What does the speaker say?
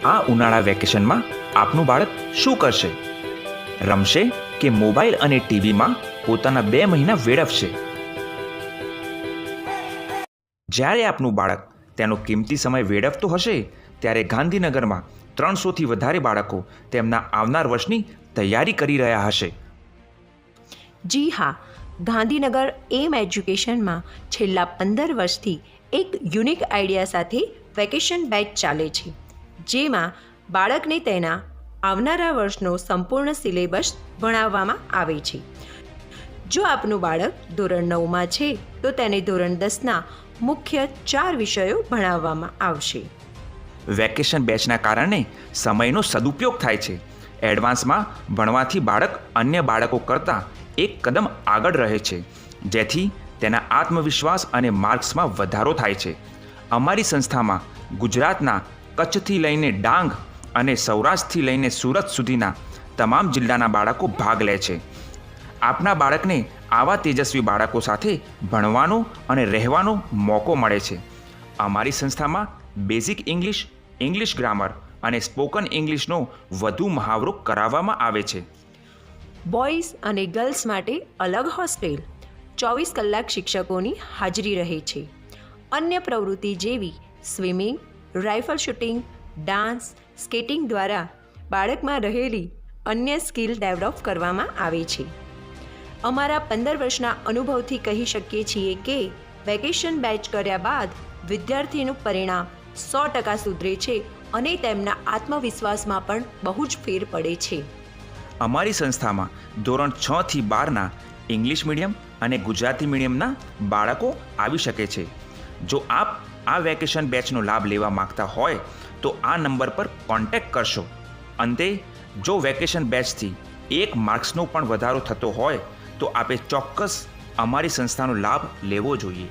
આ ઉનાળા વેકેશનમાં આપનું બાળક શું કરશે? રમશે કે મોબાઈલ અને ટીવીમાં પોતાના 2 મહિના વેડફશે? જ્યારે આપનું બાળક તેનો કિંમતી સમય વેડફતો હશે ત્યારે ગાંધીનગરમાં 300થી વધારે બાળકો તેમના આવનાર વર્ષની તૈયારી કરી રહ્યા હશે. જી હા, ગાંધીનગર એમ એજ્યુકેશનમાં છેલ્લા 15 વર્ષથી એક યુનિક આઈડિયા સાથે વેકેશન બેચ ચાલે છે, જેમાં બાળકને તેના આવનારા વર્ષનો સંપૂર્ણ સિલેબસ ભણાવવામાં આવે છે. જો આપનું બાળક ધોરણ 9માં છે તો તેને ધોરણ 10ના મુખ્ય 4 વિષયો ભણાવવામાં આવશે. વેકેશન બેચના કારણે સમયનો સદુપયોગ થાય છે. એડવાન્સમાં ભણવાથી બાળક અન્ય બાળકો કરતાં એક કદમ આગળ રહે છે, જેથી તેના આત્મવિશ્વાસ અને માર્ક્સમાં વધારો થાય છે. અમારી સંસ્થામાં ગુજરાતના કચ્છથી લઈને ડાંગ અને સૌરાષ્ટ્રથી લઈને સુરત સુધીના તમામ જિલ્લાના બાળકો ભાગ લે છે. આપના બાળકને આવા તેજસ્વી બાળકો સાથે ભણવાનો અને રહેવાનો મોકો મળે છે. અમારી સંસ્થામાં બેઝિક ઇંગ્લિશ, ઇંગ્લિશ ગ્રામર અને સ્પોકન ઇંગ્લિશનો વધુ મહાવરો કરાવવામાં આવે છે. બોયઝ અને ગર્લ્સ માટે અલગ હોસ્ટેલ, 24 કલાક શિક્ષકોની હાજરી રહે છે. અન્ય પ્રવૃત્તિ જેવી swimming, rifle shooting, dance, skating દ્વારા બાળકમાં રહેલી અન્ય સ્કિલ ડેવલપ કરવામાં આવે છે. અમારા 15 વર્ષના અનુભવથી કહી શકીએ છીએ કે વેકેશન બેચ કર્યા બાદ વિદ્યાર્થીનું પરિણામ 100% સુધરે છે અને તેમના આત્મવિશ્વાસમાં પણ બહુ જ ફેર પડે છે. અમારી સંસ્થામાં ધોરણ 6થી 12ના ઇંગ્લિશ મીડિયમ અને ગુજરાતી મીડિયમના બાળકો આવી શકે છે. જો આપ આ વેકેશન બેચનો લાભ લેવા માંગતા હોય તો આ નંબર પર કોન્ટેક્ટ કરશો. અંતે, જો વેકેશન બેચથી 1 માર્ક્સનો પણ વધારો થતો હોય તો આપે ચોક્કસ અમારી સંસ્થાનો લાભ લેવો જોઈએ.